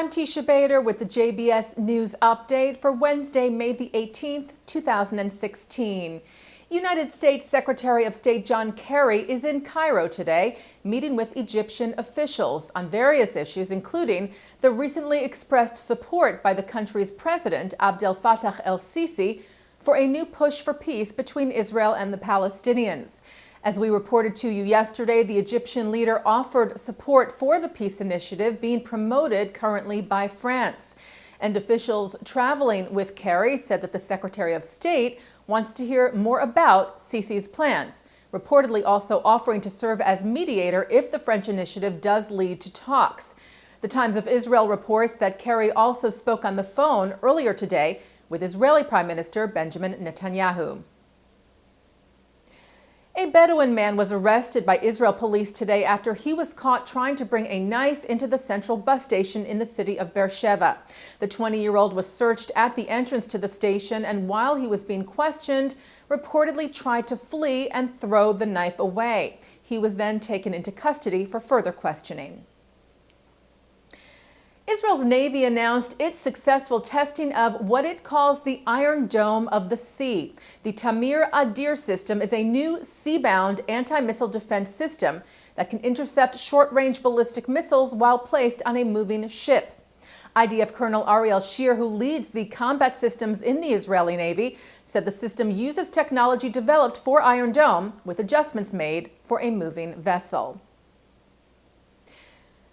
I'm Teisha Bader with the JBS News Update for Wednesday, May the 18th, 2016. United States Secretary of State John Kerry is in Cairo today, meeting with Egyptian officials on various issues, including the recently expressed support by the country's president, Abdel Fattah el-Sisi, for a new push for peace between Israel and the Palestinians. As we reported to you yesterday, the Egyptian leader offered support for the peace initiative being promoted currently by France. And officials traveling with Kerry said that the Secretary of State wants to hear more about Sisi's plans, reportedly also offering to serve as mediator if the French initiative does lead to talks. The Times of Israel reports that Kerry also spoke on the phone earlier today with Israeli Prime Minister Benjamin Netanyahu. A Bedouin man was arrested by Israel police today after he was caught trying to bring a knife into the central bus station in the city of Beersheba. The 20-year-old was searched at the entrance to the station and while he was being questioned, reportedly tried to flee and throw the knife away. He was then taken into custody for further questioning. Israel's Navy announced its successful testing of what it calls the Iron Dome of the Sea. The Tamir Adir system is a new sea-bound anti-missile defense system that can intercept short-range ballistic missiles while placed on a moving ship. IDF Colonel Ariel Shir, who leads the combat systems in the Israeli Navy, said the system uses technology developed for Iron Dome with adjustments made for a moving vessel.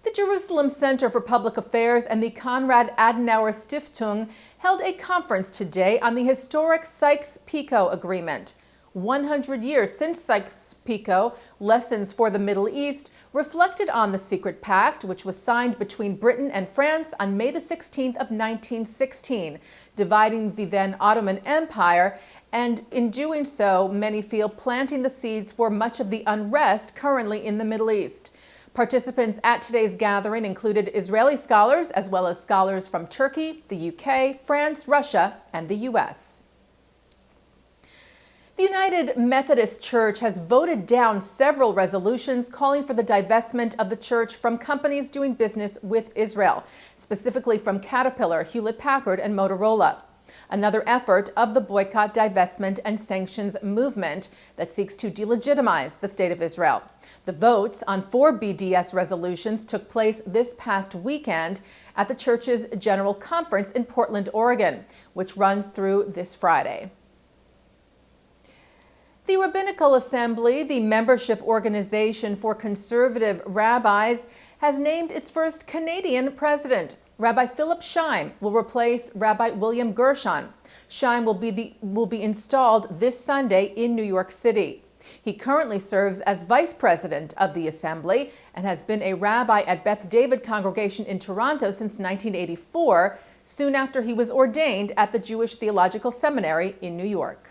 The Jerusalem Center for Public Affairs and the Konrad Adenauer Stiftung held a conference today on the historic Sykes-Picot Agreement. 100 years since Sykes-Picot, Lessons for the Middle East reflected on the secret pact, which was signed between Britain and France on May the 16th of 1916, dividing the then Ottoman Empire, and in doing so, many feel planting the seeds for much of the unrest currently in the Middle East. Participants at today's gathering included Israeli scholars as well as scholars from Turkey, the UK, France, Russia, and the US. The United Methodist Church has voted down several resolutions calling for the divestment of the church from companies doing business with Israel, specifically from Caterpillar, Hewlett-Packard, and Motorola. Another effort of the boycott, divestment, and sanctions movement that seeks to delegitimize the State of Israel. The votes on 4 BDS resolutions took place this past weekend at the church's General Conference in Portland, Oregon, which runs through this Friday. The Rabbinical Assembly, the membership organization for conservative rabbis, has named its first Canadian president. Rabbi Philip Scheim will replace Rabbi William Gershon. Scheim will be installed this Sunday in New York City. He currently serves as vice president of the Assembly and has been a rabbi at Beth David Congregation in Toronto since 1984, soon after he was ordained at the Jewish Theological Seminary in New York.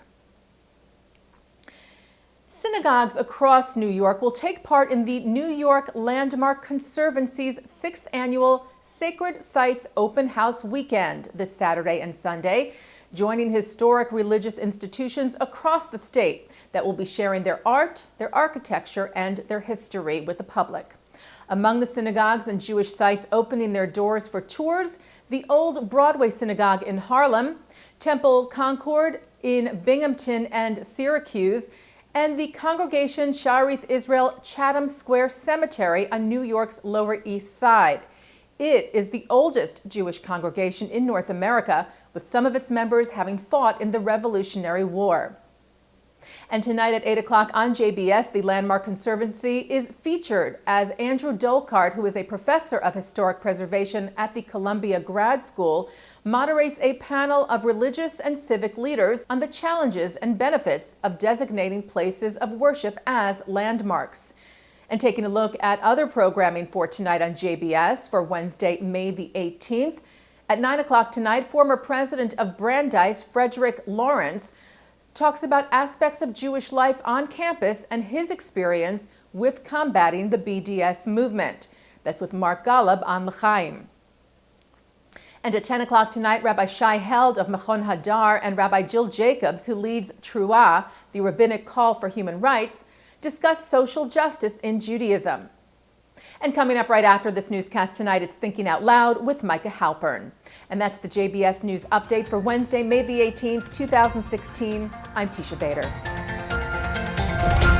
Synagogues across New York will take part in the New York Landmark Conservancy's 6th annual Sacred Sites Open House Weekend this Saturday and Sunday, joining historic religious institutions across the state that will be sharing their art, their architecture, and their history with the public. Among the synagogues and Jewish sites opening their doors for tours, the Old Broadway Synagogue in Harlem, Temple Concord in Binghamton and Syracuse, and the Congregation Sharith Israel Chatham Square Cemetery on New York's Lower East Side. It is the oldest Jewish congregation in North America, with some of its members having fought in the Revolutionary War. And tonight at 8 o'clock on JBS, the Landmark Conservancy is featured as Andrew Dolkart, who is a professor of historic preservation at the Columbia Grad School, moderates a panel of religious and civic leaders on the challenges and benefits of designating places of worship as landmarks. And taking a look at other programming for tonight on JBS for Wednesday, May the 18th. At 9 o'clock tonight, former president of Brandeis, Frederick Lawrence, talks about aspects of Jewish life on campus and his experience with combating the BDS movement. That's with Mark Golub on L'chaim. And at 10 o'clock tonight, Rabbi Shai Held of Machon Hadar and Rabbi Jill Jacobs, who leads Truah, the rabbinic call for human rights, discuss social justice in Judaism. And coming up right after this newscast tonight, it's Thinking Out Loud with Micah Halpern. And that's the JBS News Update for Wednesday, May the 18th, 2016. I'm Teisha Bader.